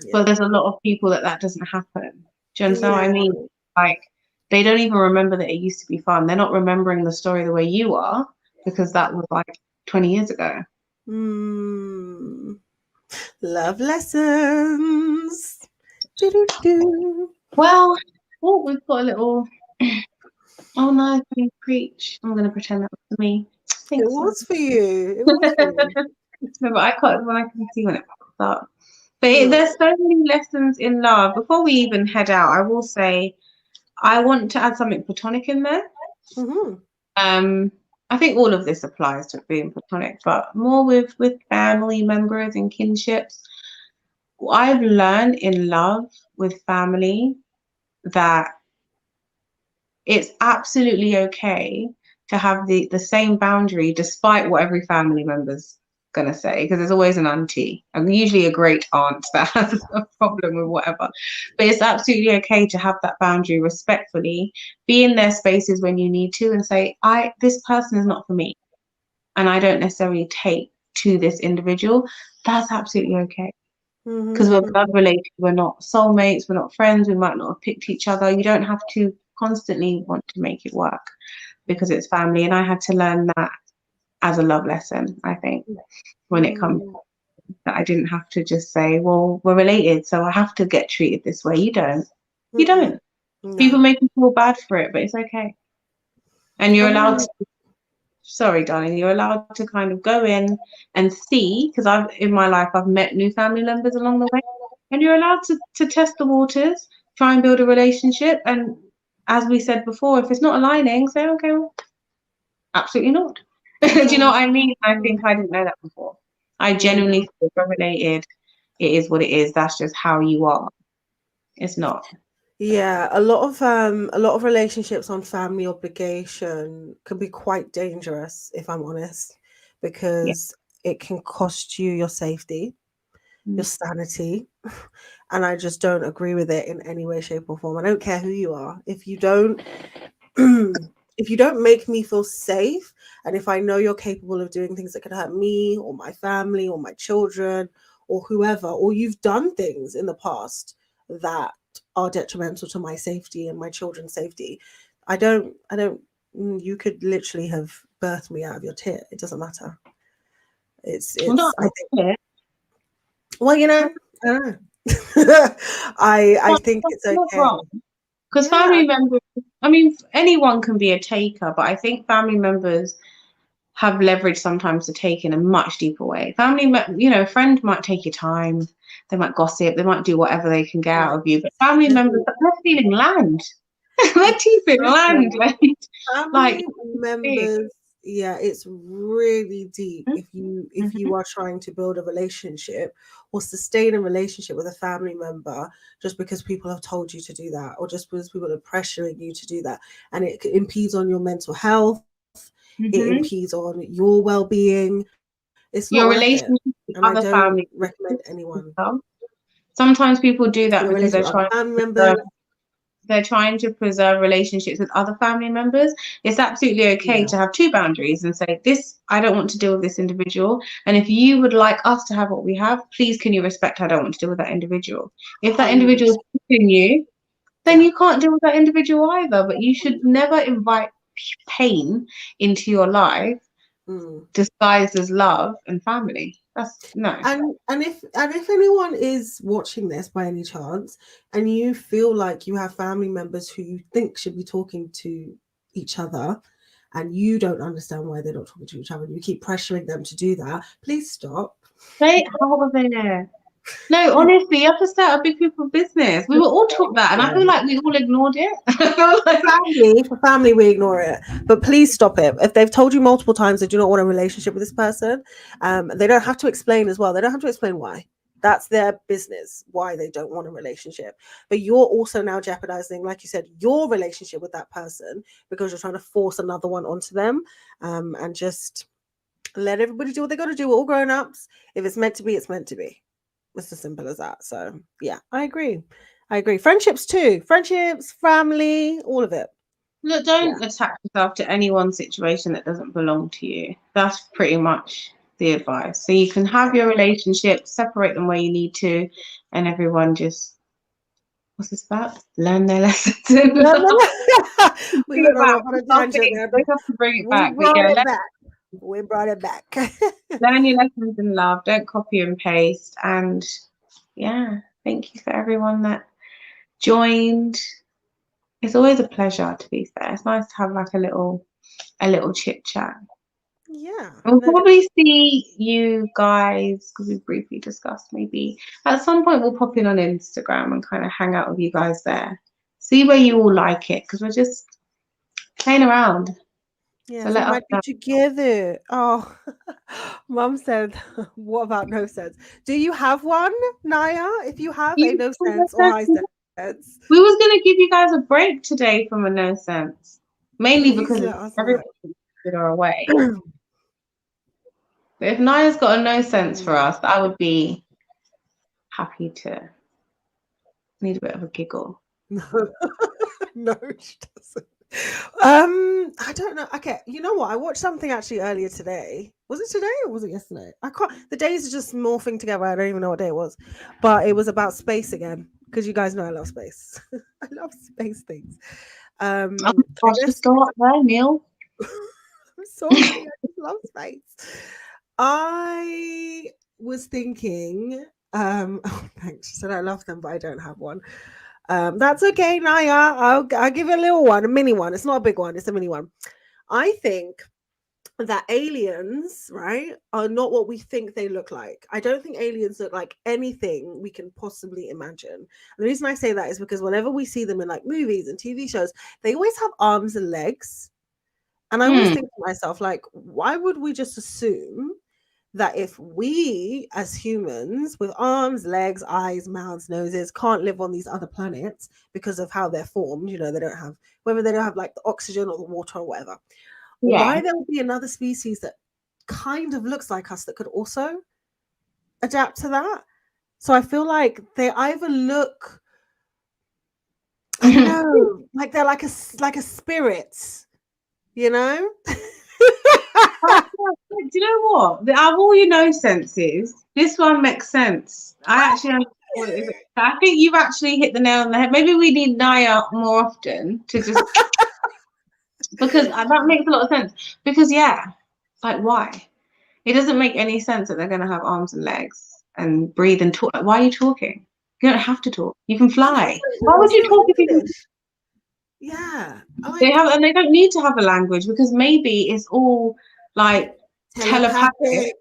Yeah. But there's a lot of people that doesn't happen. Do you understand what I Yeah. mean? Like they don't even remember that it used to be fun. They're not remembering the story the way you are because that was like 20 years ago. Mm. Love lessons. Do-do-do. Well, oh, we've got a little. Oh no, I can preach. I'm gonna pretend that was for me. It Thanks. was for you. It was for you. No, but I can't when I can see when it pops up. But Mm. there's so many lessons in love. Before we even head out, I will say I want to add something platonic in there. Mm-hmm. Um, I think all of this applies to being platonic, but more with family members and kinships. I've learned in love with family that it's absolutely okay to have the same boundary despite what every family member's gonna say, because there's always an auntie and usually a great aunt that has a problem with whatever. But it's absolutely okay to have that boundary respectfully, be in their spaces when you need to and say, this person is not for me and I don't necessarily take to this individual. That's absolutely okay. Because we're blood Mm-hmm. related, we're not soulmates, we're not friends, we might not have picked each other. You don't have to constantly want to make it work because it's family. And I had to learn that as a love lesson, I think, when it comes Mm, that I didn't have to just say, well, we're related, so I have to get treated this way. You don't. You mm-mm. don't. People No. make you feel bad for it, but it's okay. And you're And allowed when to, sorry, darling, you're allowed to kind of go in and see, because in my life, I've met new family members along the way, and you're allowed to test the waters, try and build a relationship. And as we said before, if it's not aligning, say, okay, well, absolutely not. Do you know so, what I mean? I mm, think I didn't know that before. I mm. genuinely feel we're related. It is what it is. That's just how you are. It's not. Yeah, a lot of relationships on family obligation can be quite dangerous, if I'm honest, Yeah. because it can cost you your safety, your Mm. sanity, and I just don't agree with it in any way, shape, or form. I don't care who you are. If you don't if you don't make me feel safe, and if I know you're capable of doing things that could hurt me or my family or my children or whoever, or you've done things in the past that are detrimental to my safety and my children's safety, I don't you could literally have birthed me out of your tit. It doesn't matter. Well, not I think, it. well, I don't know. I think it's Not okay. wrong. Because Yeah. family members, I mean, anyone can be a taker, but I think family members have leverage sometimes to take in a much deeper way. A friend might take your time, they might gossip, they might do whatever they can get out Right. of you. But family members, they're stealing land. They're teething land, Listen, like family big. members, yeah, it's really deep if Mhm. you are trying to build a relationship or sustain a relationship with a family member just because people have told you to do that or just because people are pressuring you to do that, and it impedes on your mental health, it Mhm. impedes on your well-being. It's not worth Your it, relationship and I with other don't family recommend members anyone as well. Sometimes people do that in a because relationship with other family members. they're trying to preserve relationships with other family members. It's absolutely okay Yeah, to have two boundaries and say, this, I don't want to deal with this individual. And if you would like us to have what we have, please can you respect I don't want to deal with that individual. If that individual is 100%. pushing you, then Yeah. you can't deal with that individual either. But you should never invite pain into your life Mm. disguised as love and family. That's no. And if anyone is watching this by any chance, and you feel like you have family members who you think should be talking to each other, and you don't understand why they're not talking to each other, and you keep pressuring them to do that, please stop. Stay out of it. No, honestly, you have to start a big people business. We were all taught that, and I Yeah. feel like we all ignored it. I feel like, For family, we ignore it. But please stop it. If they've told you multiple times they do not want a relationship with this person, they don't have to explain as well. They don't have to explain why. That's their business, why they don't want a relationship. But you're also now jeopardizing, like you said, your relationship with that person because you're trying to force another one onto them. And just let everybody do what they got to do. We're all grown ups. If it's meant to be, it's meant to be. It's as simple as that. So yeah, I agree. I agree. Friendships too. Friendships, family, all of it. look, Yeah. don't attach yourself to any one situation that doesn't belong to you. That's pretty much the advice. So you can have your relationships, separate them where you need to, and everyone just, what's this about? Learn their lessons in No, no, love. no. We Bring went it on, back. on a Stop tangent it. there, We but have to bring it we back. But brought yeah, it back. We brought it back. learn your lessons in love. Don't copy and paste. And yeah, thank you for everyone that joined. It's always a pleasure, to be fair. It's nice to have like a little chit chat. Yeah. We'll No, probably see you guys because we briefly discussed maybe at some point we'll pop in on Instagram and kind of hang out with you guys there. See where you all like it because we're just playing around. So yes, we let us might be know. together. Oh, Mum said, what about no sense? Do you have one, Naya? If you have a You- no sense or high sense, We was gonna give you guys a break today from a no sense, mainly please because let us know. everyone are away. But if Naya's got a no sense for Mm. us, I would be happy to need a bit of a giggle. No, she doesn't. I don't know. Okay, you know what? I watched something actually earlier today. Was it today or was it yesterday? I can't. The days are just morphing together. I don't even know what day it was, but it was about space again because you guys know I love space. I love space things. Oh I gosh, guess just go up there, Neil. sorry, I just love space. I was thinking, oh, thanks. She said I love them, but I don't have one. That's okay, Naya. I'll give you a little one, a mini one. It's not a big one, it's a mini one. I think that aliens, right, are not what we think they look like. I don't think aliens look like anything we can possibly imagine. And the reason I say that is because whenever we see them in like movies and TV shows, they always have arms and legs. And I always think to myself, like, why would we just assume that if we as humans with arms, legs, eyes, mouths, noses can't live on these other planets because of how they're formed, you know, they don't have, whether they don't have like the oxygen or the water or whatever, why there would be another species that kind of looks like us that could also adapt to that? So I feel like they either look, I don't know, like they're like a spirit, you know? Do you know what? Out of all your no senses, this one makes sense. I actually understand what it is. I think you've actually hit the nail on the head. Maybe we need Naya more often to just because that makes a lot of sense. Because like why? It doesn't make any sense that they're going to have arms and legs and breathe and talk. Like, why are you talking? You don't have to talk. You can fly. Why would you talk if you can? Yeah, They have, and they don't need to have a language because maybe it's all like telepathic.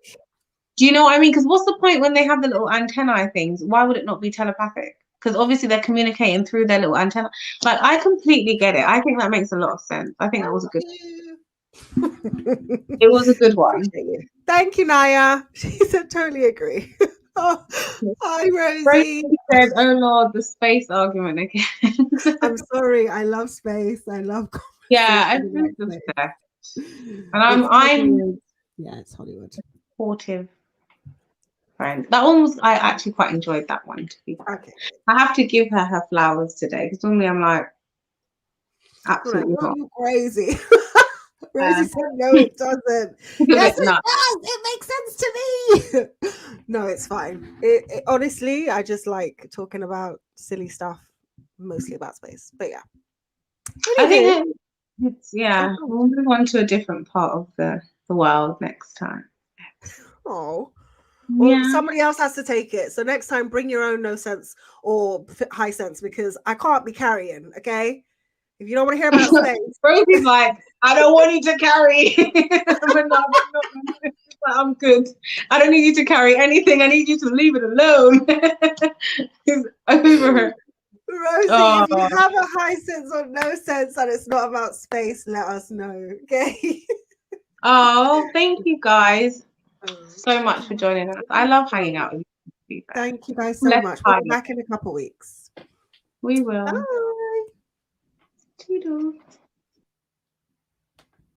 Do you know what I mean? Because what's the point when they have the little antennae things? Why would it not be telepathic? Because obviously they're communicating through their little antenna. Like, I completely get it. I think that makes a lot of sense. I think that was a good. It was a good one. Thank you, Naya. She said, totally agree. Oh, hi, Rosie. Said, "Oh Lord, the space argument again." I'm sorry. I love space. I love. Yeah, I think the best. And I'm yeah, it's Hollywood. Supportive friend. That one was, I actually quite enjoyed that one, to be fair. Okay. I have to give her flowers today because normally I'm like, absolutely not. You crazy. Rosie said, no, it doesn't. Yes, it does. It makes sense to me. No, it's fine. Honestly, I just like talking about silly stuff, mostly about space. But yeah. I think we'll move on to a different part of the world next time. Oh. Well, somebody else has to take it. So next time, bring your own no sense or high sense because I can't be carrying, okay? If you don't want to hear about space. Rosie's like, I don't want you to carry. I'm good. I don't need you to carry anything. I need you to leave it alone. It's over. Rosie, if you have a high sense or no sense and it's not about space, let us know, okay? Oh, thank you guys so much for joining us. I love hanging out with you. Thank you guys so much. We'll be back in a couple weeks. We will. Bye. Toodles.